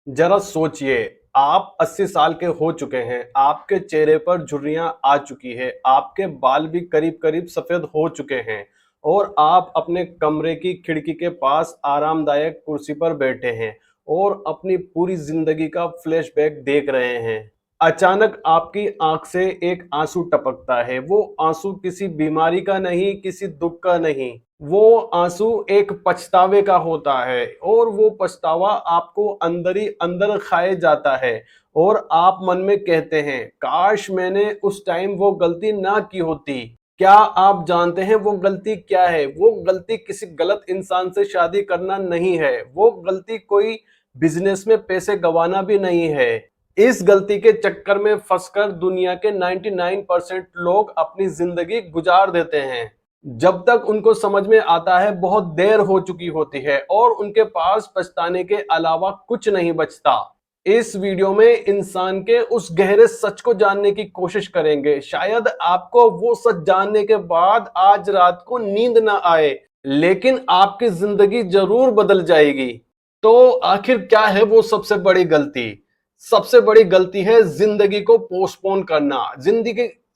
जरा सोचिए, आप 80 साल के हो चुके हैं, आपके चेहरे पर झुर्रियां आ चुकी है, आपके बाल भी करीब करीब सफेद हो चुके हैं और आप अपने कमरे की खिड़की के पास आरामदायक कुर्सी पर बैठे हैं और अपनी पूरी जिंदगी का फ्लैशबैक देख रहे हैं। अचानक आपकी आंख से एक आंसू टपकता है। वो आंसू किसी बीमारी का नहीं, किसी दुख का नहीं, वो आंसू एक पछतावे का होता है और वो पछतावा आपको अंदर ही अंदर खाए जाता है और आप मन में कहते हैं, काश मैंने उस टाइम वो गलती ना की होती। क्या आप जानते हैं वो गलती क्या है? वो गलती किसी गलत इंसान से शादी करना नहीं है, वो गलती कोई बिजनेस में पैसे गंवाना भी नहीं है। इस गलती के चक्कर में फंसकर दुनिया के 99% लोग अपनी जिंदगी गुजार देते हैं। जब तक उनको समझ में आता है बहुत देर हो चुकी होती है और उनके पास पछताने के अलावा कुछ नहीं बचता। इस वीडियो में इंसान के उस गहरे सच को जानने की कोशिश करेंगे। शायद आपको वो सच जानने के बाद आज रात को नींद ना आए, लेकिन आपकी जिंदगी जरूर बदल जाएगी। तो आखिर क्या है वो सबसे बड़ी गलती? सबसे बड़ी गलती है जिंदगी को पोस्टपोन करना।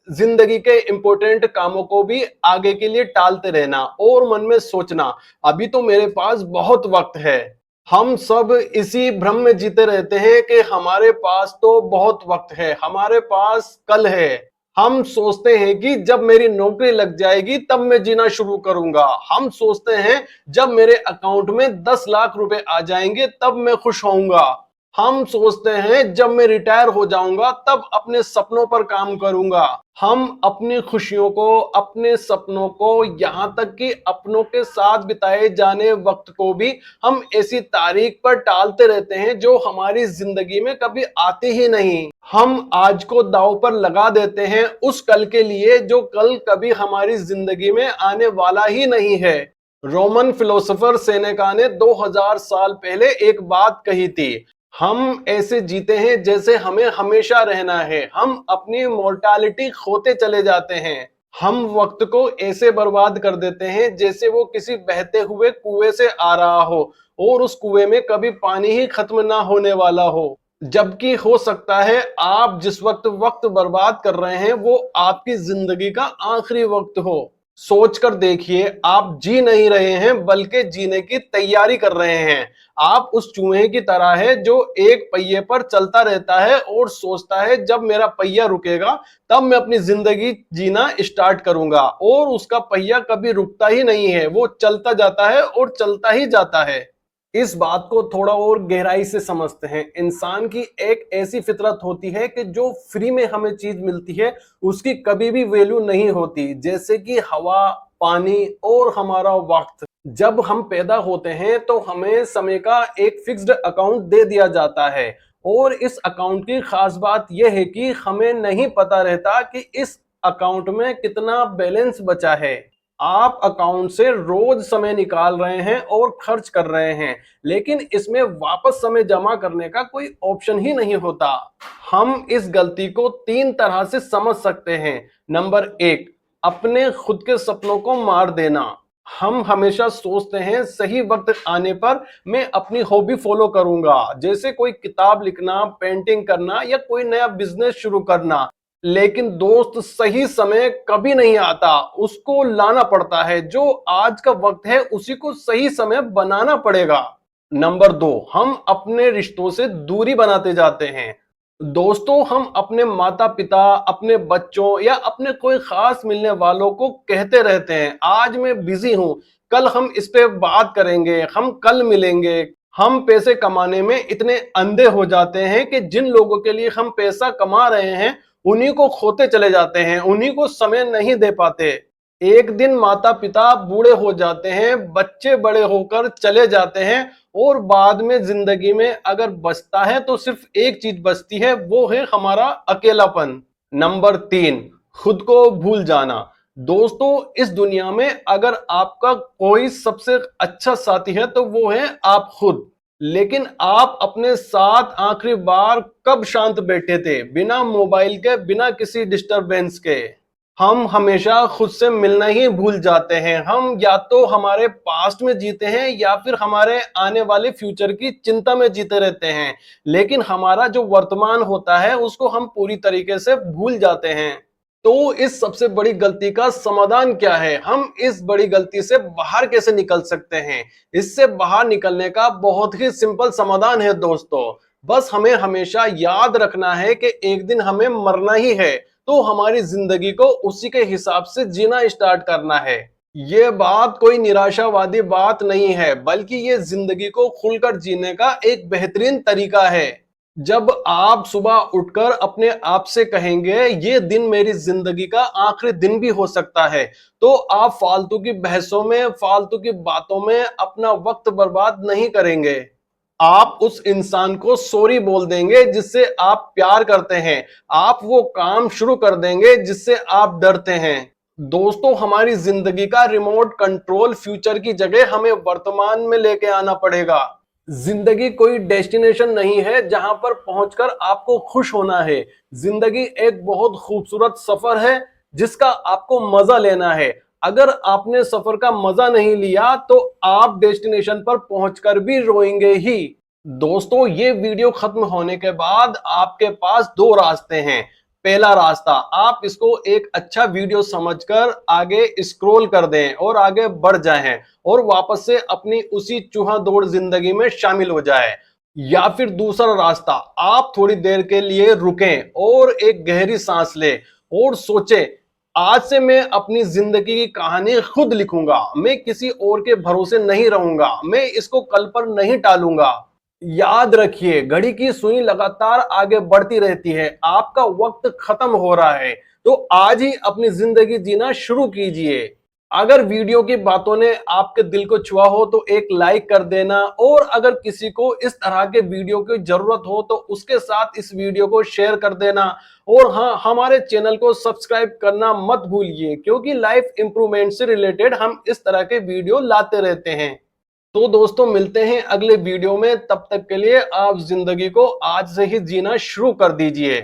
जिंदगी के इंपॉर्टेंट कामों को भी आगे के लिए टालते रहना और मन में सोचना, अभी तो मेरे पास बहुत वक्त है। हम सब इसी भ्रम में जीते रहते हैं कि हमारे पास तो बहुत वक्त है, हमारे पास कल है। हम सोचते हैं कि जब मेरी नौकरी लग जाएगी तब मैं जीना शुरू करूंगा। हम सोचते हैं जब मेरे अकाउंट में 10 लाख रुपए आ जाएंगे तब मैं खुश होऊंगा। हम सोचते हैं जब मैं रिटायर हो जाऊंगा तब अपने सपनों पर काम करूंगा। हम अपनी खुशियों को, अपने सपनों को, यहां तक कि अपनों के साथ बिताए जाने वक्त को भी हम ऐसी तारीख पर टालते रहते हैं जो हमारी जिंदगी में कभी आती ही नहीं। हम आज को दांव पर लगा देते हैं उस कल के लिए जो कल कभी हमारी जिंदगी में आने वाला ही नहीं है। रोमन फिलोसोफर सेनेका ने 2000 साल पहले एक बात कही थी, हम ऐसे जीते हैं जैसे हमें हमेशा रहना है, हम अपनी मोर्टालिटी खोते चले जाते हैं। हम वक्त को ऐसे बर्बाद कर देते हैं जैसे वो किसी बहते हुए कुएं से आ रहा हो और उस कुएं में कभी पानी ही खत्म ना होने वाला हो। जबकि हो सकता है आप जिस वक्त वक्त बर्बाद कर रहे हैं वो आपकी जिंदगी का आखिरी वक्त हो। सोच कर देखिए, आप जी नहीं रहे हैं बल्कि जीने की तैयारी कर रहे हैं। आप उस चूहे की तरह है जो एक पहिए पर चलता रहता है और सोचता है जब मेरा पहिया रुकेगा तब मैं अपनी जिंदगी जीना स्टार्ट करूंगा, और उसका पहिया कभी रुकता ही नहीं है, वो चलता जाता है और चलता ही जाता है। इस बात को थोड़ा और गहराई से समझते हैं। इंसान की एक ऐसी फितरत होती है कि जो फ्री में हमें चीज मिलती है उसकी कभी भी वैल्यू नहीं होती, जैसे कि हवा, पानी और हमारा वक्त। जब हम पैदा होते हैं तो हमें समय का एक फिक्स्ड अकाउंट दे दिया जाता है और इस अकाउंट की खास बात यह है कि हमें नहीं पता रहता कि इस अकाउंट में कितना बैलेंस बचा है। आप अकाउंट से रोज समय निकाल रहे हैं और खर्च कर रहे हैं, लेकिन इसमें वापस समय जमा करने का कोई ऑप्शन ही नहीं होता। हम इस गलती को 3 तरह से समझ सकते हैं। नंबर 1, अपने खुद के सपनों को मार देना। हम हमेशा सोचते हैं सही वक्त आने पर मैं अपनी हॉबी फॉलो करूंगा, जैसे कोई किताब लिखना, पेंटिंग करना या कोई नया बिजनेस शुरू करना। लेकिन दोस्त, सही समय कभी नहीं आता, उसको लाना पड़ता है। जो आज का वक्त है उसी को सही समय बनाना पड़ेगा। नंबर 2, हम अपने रिश्तों से दूरी बनाते जाते हैं। दोस्तों, हम अपने माता पिता, अपने बच्चों या अपने कोई खास मिलने वालों को कहते रहते हैं, आज मैं बिजी हूं, कल हम इस पे बात करेंगे, हम कल मिलेंगे। हम पैसे कमाने में इतने अंधे हो जाते हैं कि जिन लोगों के लिए हम पैसा कमा रहे हैं उन्हीं को खोते चले जाते हैं, उन्हीं को समय नहीं दे पाते। एक दिन माता पिता बूढ़े हो जाते हैं, बच्चे बड़े होकर चले जाते हैं और बाद में जिंदगी में अगर बचता है तो सिर्फ एक चीज बचती है, वो है हमारा अकेलापन। नंबर 3, खुद को भूल जाना। दोस्तों, इस दुनिया में अगर आपका कोई सबसे अच्छा साथी है तो वो है आप खुद। लेकिन आप अपने साथ आखिरी बार कब शांत बैठे थे, बिना मोबाइल के, बिना किसी डिस्टरबेंस के? हम हमेशा खुद से मिलना ही भूल जाते हैं। हम या तो हमारे पास्ट में जीते हैं या फिर हमारे आने वाले फ्यूचर की चिंता में जीते रहते हैं। लेकिन हमारा जो वर्तमान होता है उसको हम पूरी तरीके से भूल जाते हैं। तो इस सबसे बड़ी गलती का समाधान क्या है? हम इस बड़ी गलती से बाहर कैसे निकल सकते हैं? इससे बाहर निकलने का बहुत ही सिंपल समाधान है दोस्तों। बस हमें हमेशा याद रखना है कि एक दिन हमें मरना ही है, तो हमारी जिंदगी को उसी के हिसाब से जीना स्टार्ट करना है। ये बात कोई निराशावादी बात नहीं है, बल्कि ये जिंदगी को खुलकर जीने का एक बेहतरीन तरीका है। जब आप सुबह उठकर अपने आप से कहेंगे ये दिन मेरी जिंदगी का आखिरी दिन भी हो सकता है, तो आप फालतू की बहसों में, फालतू की बातों में अपना वक्त बर्बाद नहीं करेंगे। आप उस इंसान को सॉरी बोल देंगे जिससे आप प्यार करते हैं। आप वो काम शुरू कर देंगे जिससे आप डरते हैं। दोस्तों, हमारी जिंदगी का रिमोट कंट्रोल फ्यूचर की जगह हमें वर्तमान में लेके आना पड़ेगा। जिंदगी कोई डेस्टिनेशन नहीं है जहां पर पहुंचकर आपको खुश होना है। जिंदगी एक बहुत खूबसूरत सफर है जिसका आपको मजा लेना है। अगर आपने सफर का मजा नहीं लिया तो आप डेस्टिनेशन पर पहुंचकर भी रोएंगे ही। दोस्तों, ये वीडियो खत्म होने के बाद आपके पास दो रास्ते हैं। पहला रास्ता, आप इसको एक अच्छा वीडियो समझकर आगे स्क्रॉल कर दें और आगे बढ़ जाएं और वापस से अपनी उसी चूहा दौड़ जिंदगी में शामिल हो जाए। या फिर दूसरा रास्ता, आप थोड़ी देर के लिए रुकें और एक गहरी सांस लें और सोचें, आज से मैं अपनी जिंदगी की कहानी खुद लिखूंगा। मैं किसी और के भरोसे नहीं रहूंगा। मैं इसको कल पर नहीं टालूंगा। याद रखिए, घड़ी की सुई लगातार आगे बढ़ती रहती है। आपका वक्त खत्म हो रहा है, तो आज ही अपनी जिंदगी जीना शुरू कीजिए। अगर वीडियो की बातों ने आपके दिल को छुआ हो तो एक लाइक कर देना, और अगर किसी को इस तरह के वीडियो की जरूरत हो तो उसके साथ इस वीडियो को शेयर कर देना। और हाँ, हमारे चैनल को सब्सक्राइब करना मत भूलिए, क्योंकि लाइफ इंप्रूवमेंट से रिलेटेड हम इस तरह के वीडियो लाते रहते हैं। तो दोस्तों, मिलते हैं अगले वीडियो में। तब तक के लिए आप जिंदगी को आज से ही जीना शुरू कर दीजिए।